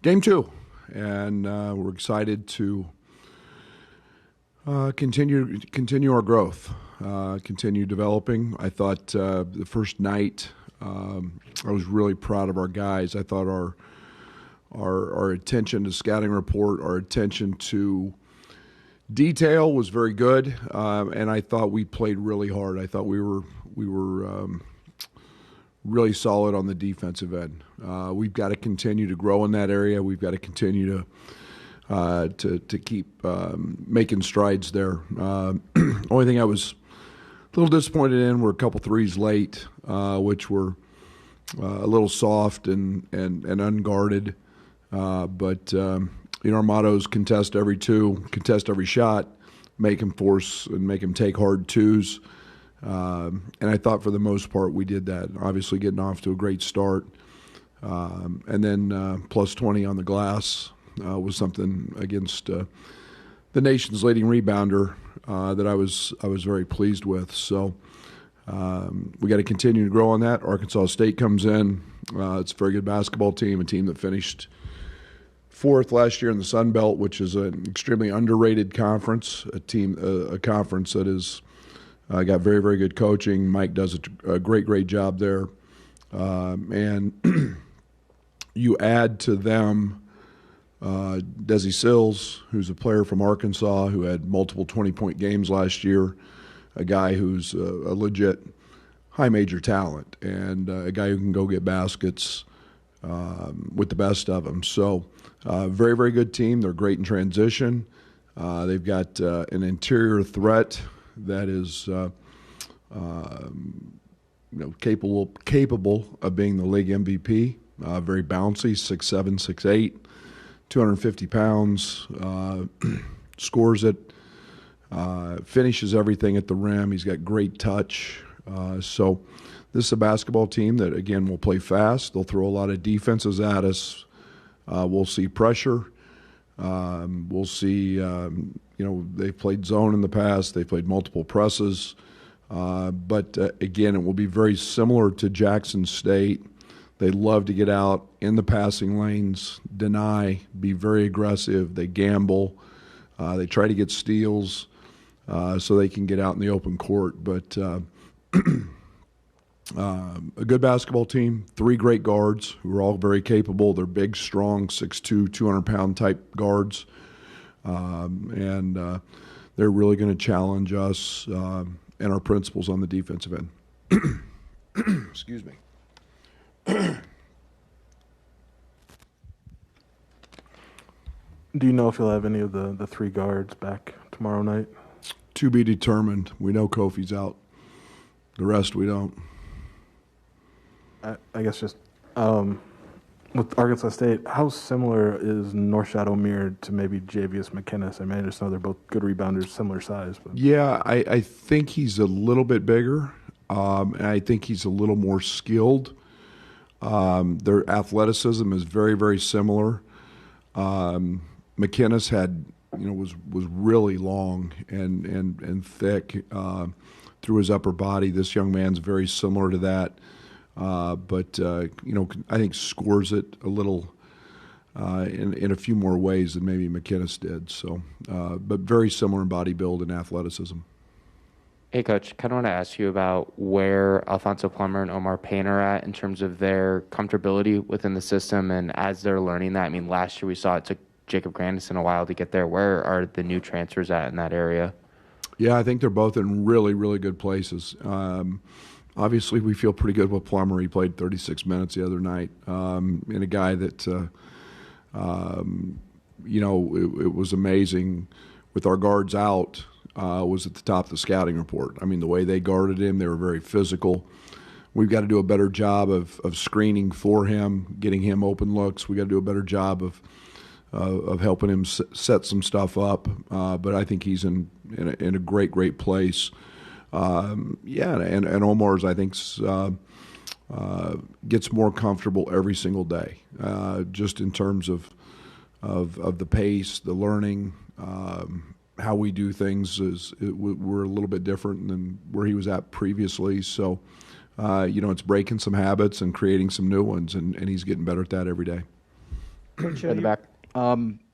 Game two, and we're excited to continue our growth, continue developing. I thought the first night I was really proud of our guys. I thought our attention to scouting report, our attention to detail was very good, and I thought we played really hard. I thought we were really solid on the defensive end. We've got to continue to grow in that area. We've got to continue to keep making strides there. Only thing I was a little disappointed in were a couple threes late, which were a little soft and unguarded. But our motto is contest every two, contest every shot, make them force and make them take hard twos. And I thought for the most part we did that. Obviously getting off to a great start. And then plus 20 on the glass was something against the nation's leading rebounder that I was very pleased with. So we got to continue to grow on that. Arkansas State comes in. It's a very good basketball team, a team that finished fourth last year in the Sun Belt, which is an extremely underrated conference, a conference that is got very, very good coaching. Mike does a great job there. And you add to them Desi Sills, who's a player from Arkansas who had multiple 20-point games last year, a guy who's a legit high major talent, and a guy who can go get baskets with the best of them. So very, very good team. They're great in transition. They've got an interior threat that is capable of being the league MVP. Very bouncy, 6'7", 6'8", 250 pounds, scores it, finishes everything at the rim. He's got great touch. So this is a basketball team that, again, will play fast. They'll throw a lot of defenses at us. We'll see pressure. We'll see, they've played zone in the past. They've played multiple presses. But again, it will be very similar to Jackson State. They love to get out in the passing lanes, deny, be very aggressive. They gamble. They try to get steals so they can get out in the open court. But a good basketball team, three great guards who are all very capable. They're big, strong, 6'2", 200-pound type guards. And they're really going to challenge us and our principles on the defensive end. Excuse me. Do you know if you'll have any of the three guards back tomorrow night? To be determined. We know Kofi's out. The rest we don't. I guess just with Arkansas State, how similar is Norshad Omier to maybe Javius McInnes? I just know they're both good rebounders, similar size. But. Yeah, I think he's a little bit bigger, and I think he's a little more skilled. Their athleticism is very, very similar. McInnes was really long and thick through his upper body. This young man's very similar to that, but I think scores it a little in a few more ways than maybe McInnes did. So, but very similar in body build and athleticism. Hey, Coach, kind of want to ask you about where Alfonso Plummer and Omar Payne are at in terms of their comfortability within the system and as they're learning that. Last year we saw it took Jacob Grandison a while to get there. Where are the new transfers at in that area? Yeah, I think they're both in really, really good places. Obviously, we feel pretty good with Plummer. He played 36 minutes the other night. And a guy that, it was amazing with our guards out. Was at the top of the scouting report. The way they guarded him, they were very physical. We've got to do a better job of screening for him, getting him open looks. We've got to do a better job of helping him set some stuff up. But I think he's in a great place. And Omar's, I think, gets more comfortable every single day, just in terms of the pace, the learning. How we do things we're a little bit different than where he was at previously. So, it's breaking some habits and creating some new ones, and he's getting better at that every day. Coach, In the back.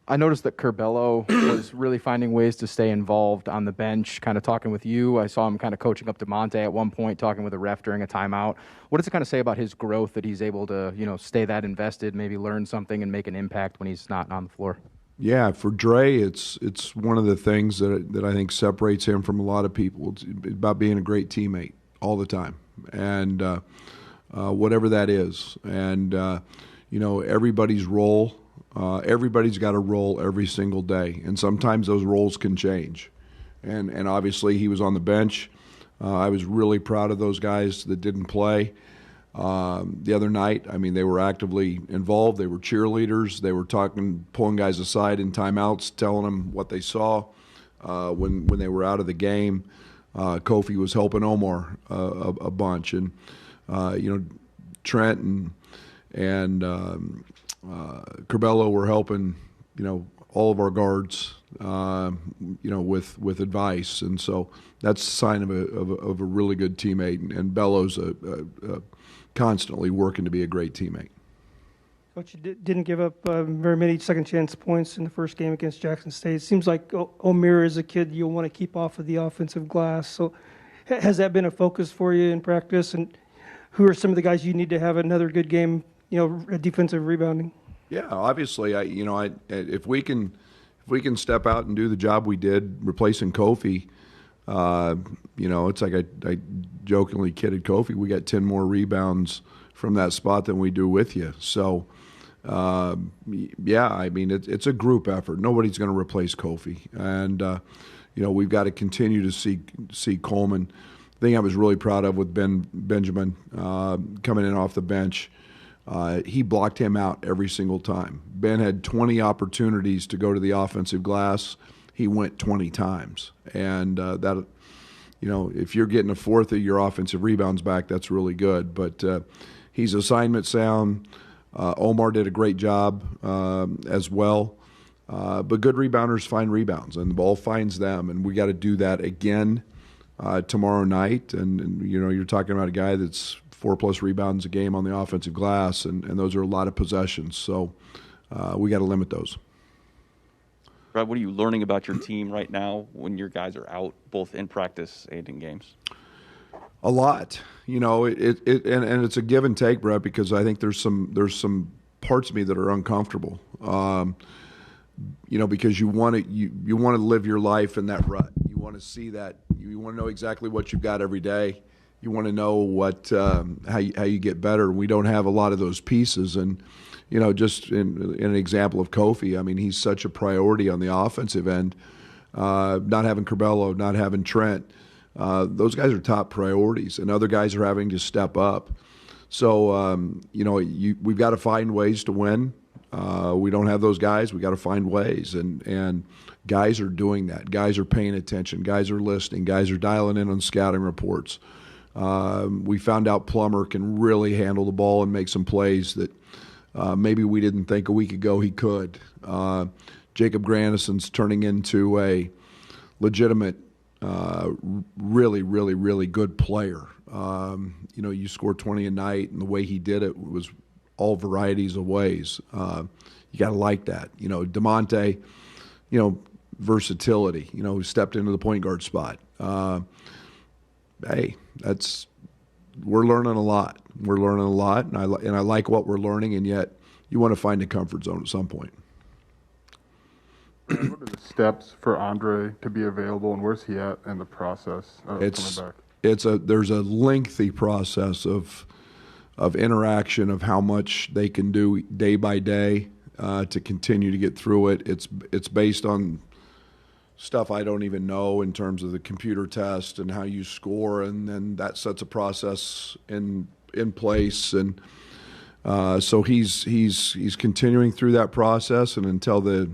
I noticed that Curbelo was really finding ways to stay involved on the bench, kind of talking with you. I saw him kind of coaching up DeMonte at one point, talking with a ref during a timeout. What does it kind of say about his growth that he's able to, stay that invested, maybe learn something and make an impact when he's not on the floor? Yeah, for Dre, it's one of the things that I think separates him from a lot of people. It's about being a great teammate all the time, and whatever that is. And everybody's role. Everybody's got a role every single day, and sometimes those roles can change. And obviously he was on the bench. I was really proud of those guys that didn't play the other night. I mean, they were actively involved. They were cheerleaders. They were pulling guys aside in timeouts, telling them what they saw when they were out of the game. Kofi was helping Omar a bunch, and Trent and Curbelo were helping, all of our guards, with advice, and so that's a sign of a really good teammate. And Bello's constantly working to be a great teammate. Coach, you didn't give up very many second chance points in the first game against Jackson State. It seems like Omer is a kid you'll want to keep off of the offensive glass. So has that been a focus for you in practice? And who are some of the guys you need to have another good game, defensive rebounding? Yeah, obviously, if we can step out and do the job we did replacing Kofi, it's like I jokingly kidded Kofi. We got 10 more rebounds from that spot than we do with you. So, it's a group effort. Nobody's going to replace Kofi, and we've got to continue to see Coleman. The thing I was really proud of with Benjamin coming in off the bench. He blocked him out every single time. Ben had 20 opportunities to go to the offensive glass. He went 20 times. And if you're getting a fourth of your offensive rebounds back, that's really good. But he's assignment sound. Omar did a great job as well. But good rebounders find rebounds, and the ball finds them. And we got to do that again tomorrow night. And you're talking about a guy that's 4+ rebounds a game on the offensive glass, and those are a lot of possessions. So we got to limit those. Brad, what are you learning about your team right now when your guys are out, both in practice and in games? A lot, and it's a give and take, Brett, because I think there's some parts of me that are uncomfortable. Because you want to live your life in that rut. You want to see that. You want to know exactly what you've got every day. You want to know how you get better. We don't have a lot of those pieces, and just in an example of Kofi, I mean, he's such a priority on the offensive end. Not having Curbelo, not having Trent, those guys are top priorities, and other guys are having to step up. So we've got to find ways to win. We don't have those guys. We got to find ways, and guys are doing that. Guys are paying attention. Guys are listening. Guys are dialing in on scouting reports. We found out Plummer can really handle the ball and make some plays that maybe we didn't think a week ago he could. Jacob Grandison's turning into a legitimate, really, really, really good player. You score 20 a night, and the way he did it was all varieties of ways. You got to like that. DeMonte, versatility, who stepped into the point guard spot. Hey, we're learning a lot. We're learning a lot, and I like what we're learning, and yet you want to find a comfort zone at some point. What are the steps for Andre to be available, and where's he at in the process of coming back? There's a lengthy process of interaction of how much they can do day by day to continue to get through it. It's based on stuff I don't even know in terms of the computer test and how you score, and then that sets a process in place, and so he's continuing through that process, and until the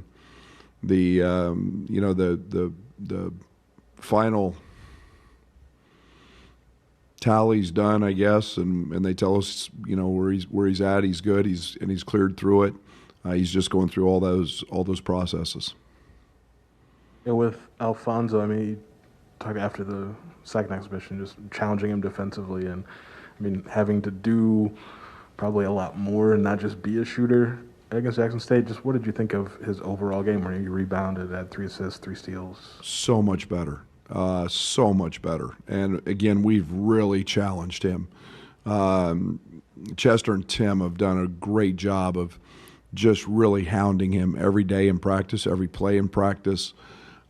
final tally's done, I guess, and they tell us where he's at, he's good, he's cleared through it. He's just going through all those processes. With Alfonso, I mean, talk after the second exhibition, just challenging him defensively, and I mean, having to do probably a lot more and not just be a shooter. against Jackson State, just what did you think of his overall game where he rebounded, had 3 assists, 3 steals? So much better. So much better. And again, we've really challenged him. Chester and Tim have done a great job of just really hounding him every day in practice, every play in practice,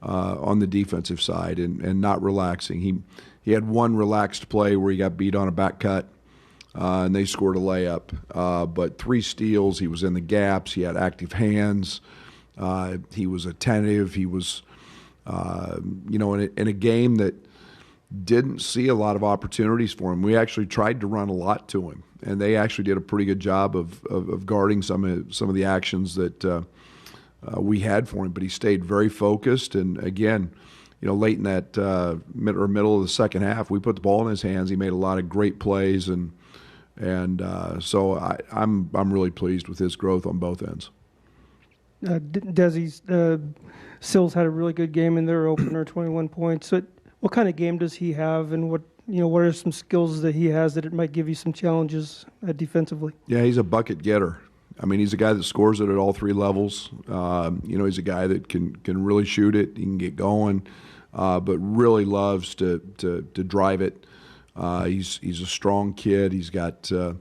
on the defensive side, and not relaxing. He had one relaxed play where he got beat on a back cut, and they scored a layup. But 3 steals, he was in the gaps, he had active hands, he was attentive, he was, in a game that didn't see a lot of opportunities for him. We actually tried to run a lot to him, and they actually did a pretty good job of guarding some of the actions that we had for him. But he stayed very focused, and again, late in that middle of the second half, we put the ball in his hands. He made a lot of great plays, and so I'm really pleased with his growth on both ends. Desi's Sills had a really good game in their opener, 21 points. So what kind of game does he have, and what are some skills that he has that it might give you some challenges defensively? Yeah, he's a bucket getter. I mean, he's a guy that scores it at all 3 levels. He's a guy that can really shoot it. He can get going, but really loves to drive it. He's a strong kid. He's got the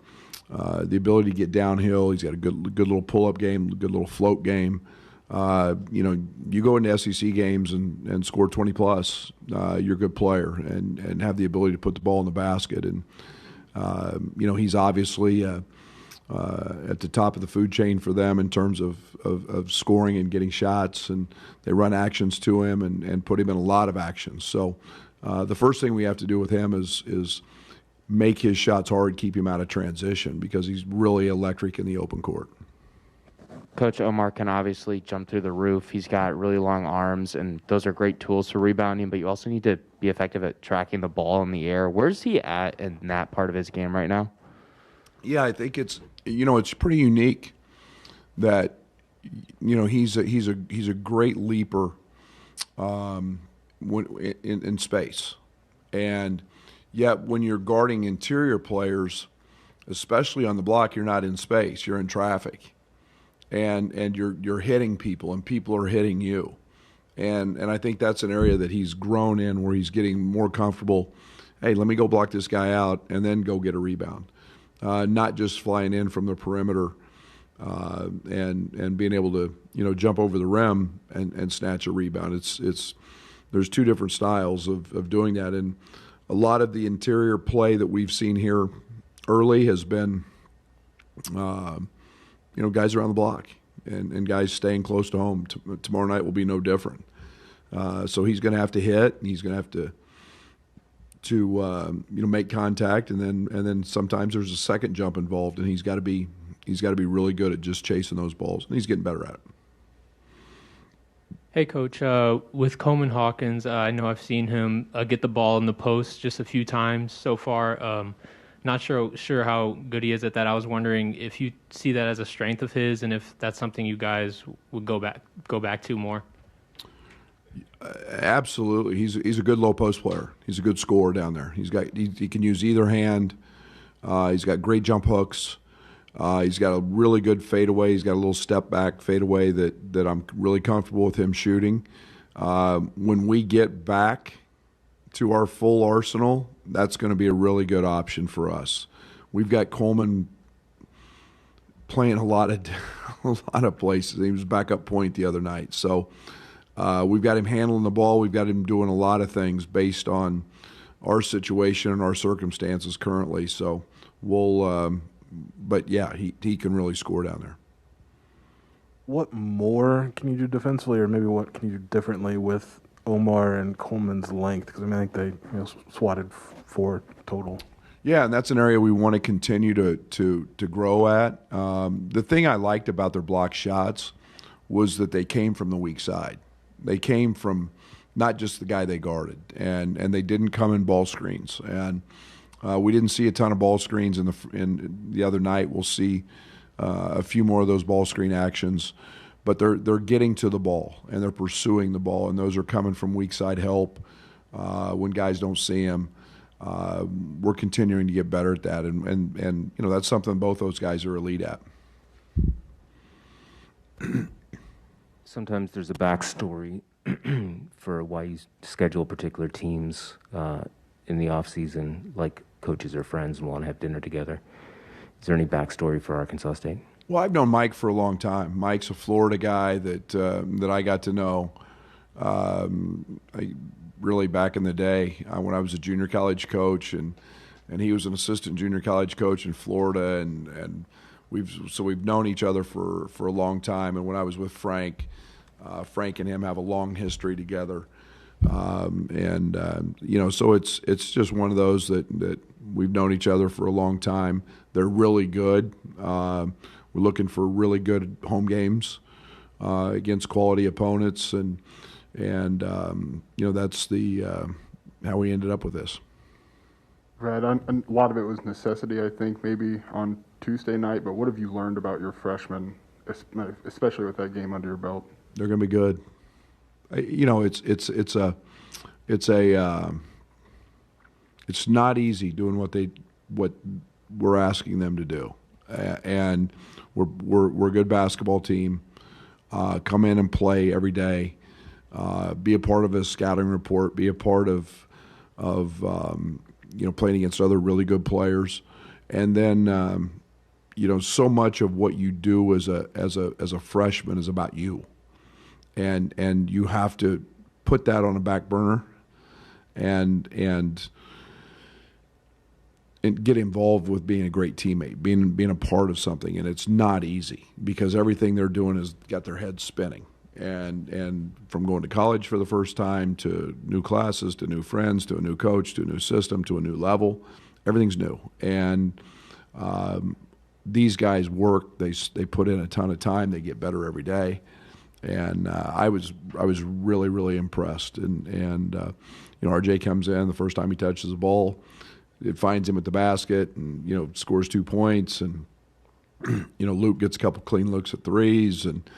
ability to get downhill. He's got a good little pull-up game, good little float game. You go into SEC games and score 20 plus, you're a good player and have the ability to put the ball in the basket. And he's obviously at the top of the food chain for them in terms of scoring and getting shots, and they run actions to him and put him in a lot of actions. So the first thing we have to do with him is make his shots hard, keep him out of transition, because he's really electric in the open court. Coach, Omar can obviously jump through the roof. He's got really long arms, and those are great tools for rebounding, but you also need to be effective at tracking the ball in the air. Where's he at in that part of his game right now? Yeah, I think it's pretty unique that he's a great leaper in space, and yet when you're guarding interior players, especially on the block, you're not in space, you're in traffic. And you're hitting people, and people are hitting you, and I think that's an area that he's grown in, where he's getting more comfortable. Hey, let me go block this guy out, and then go get a rebound, not just flying in from the perimeter, and being able to jump over the rim and snatch a rebound. There's 2 different styles of doing that, and a lot of the interior play that we've seen here early has been. Guys around the block and guys staying close to home. Tomorrow night will be no different. So he's going to have to hit, and he's going to have to make contact, and then sometimes there's a second jump involved, and he's got to be really good at just chasing those balls, and he's getting better at it. Hey, Coach. With Coleman Hawkins, I know I've seen him get the ball in the post just a few times so far. Not sure how good he is at that. I was wondering if you see that as a strength of his, and if that's something you guys would go back to more. Absolutely, he's a good low post player. He's a good scorer down there. He can use either hand. He's got great jump hooks. He's got a really good fadeaway. He's got a little step back fadeaway that I'm really comfortable with him shooting. When we get back to our full arsenal, that's going to be a really good option for us. We've got Coleman playing a lot of places. He was backup point the other night. So we've got him handling the ball. We've got him doing a lot of things based on our situation and our circumstances currently. So but yeah, he can really score down there. What more can you do defensively, or maybe what can you do differently with Omar and Coleman's length? Because I think they swatted 4 total. Yeah, and that's an area we want to continue to grow at. The thing I liked about their block shots was that they came from the weak side. They came from not just the guy they guarded, and they didn't come in ball screens. And we didn't see a ton of ball screens in the other night. We'll see a few more of those ball screen actions. But they're getting to the ball, and they're pursuing the ball, and those are coming from weak side help when guys don't see them. We're continuing to get better at that, and that's something both those guys are elite at. sometimes there's a backstory for why you schedule particular teams in the off season, like coaches are friends and want to have dinner together. Is there any backstory for Arkansas State? Well, I've known Mike for a long time. Mike's a Florida guy that I got to know really back in the day when I was a junior college coach, and he was an assistant junior college coach in Florida, and we've known each other for a long time. And when I was with Frank, Frank and him have a long history together, so it's just one of those that we've known each other for a long time. They're really good. We're looking for really good home games against quality opponents, and that's how we ended up with this. Brad, a lot of it was necessity, I think, maybe on Tuesday night. But what have you learned about your freshmen, especially with that game under your belt? They're going to be good. It's not easy doing what we're asking them to do, and we're a good basketball team. Come in and play every day. Be a part of a scouting report. Be a part of playing against other really good players, and then so much of what you do as a freshman is about you, and you have to put that on a back burner, and get involved with being a great teammate, being a part of something, and it's not easy because everything they're doing has got their heads spinning. And from going to college for the first time to new classes, to new friends, to a new coach, to a new system, to a new level, everything's new. And these guys work. They put in a ton of time. They get better every day. And I was really, really impressed. And RJ comes in the first time he touches the ball, it finds him at the basket, and scores 2 points. And Luke gets a couple clean looks at threes, and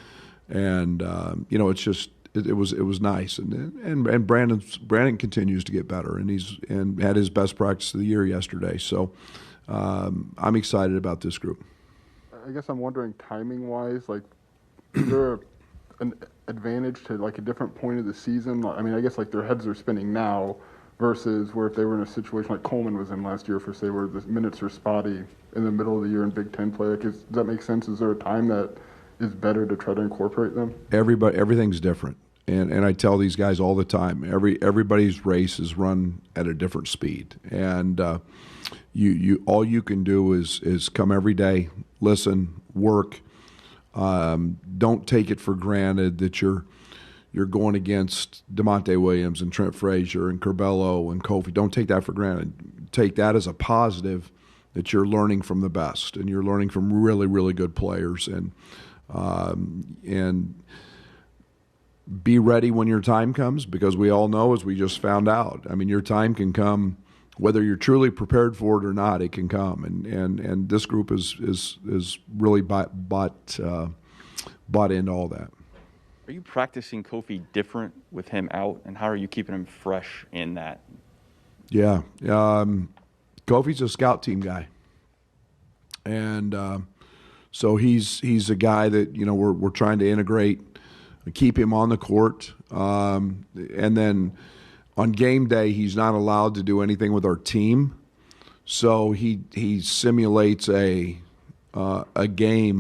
it's just it was nice, and Brandon continues to get better, and had his best practice of the year yesterday. So I'm excited about this group. I guess I'm wondering, timing wise, like, is there an advantage to like a different point of the season? I mean, I guess like their heads are spinning now versus where if they were in a situation like Coleman was in last year, for say where the minutes are spotty in the middle of the year in Big Ten play. Like, does that make sense? Is there a time that is better to try to incorporate them? Everything's different, and I tell these guys all the time. Everybody's race is run at a different speed, and you all you can do is come every day, listen, work. Don't take it for granted that you're going against DeMonte Williams and Trent Frazier and Curbelo and Kofi. Don't take that for granted. Take that as a positive, that you're learning from the best and you're learning from really, really good players, and be ready when your time comes, because we all know, as we just found out, I mean, your time can come whether you're truly prepared for it or not. It can come, and this group is really bought into all that. Are you practicing Kofi different with him out, and how are you keeping him fresh in that? Yeah, Kofi's a scout team guy, and so he's a guy that we're trying to integrate, keep him on the court, and then on game day he's not allowed to do anything with our team, so he simulates a game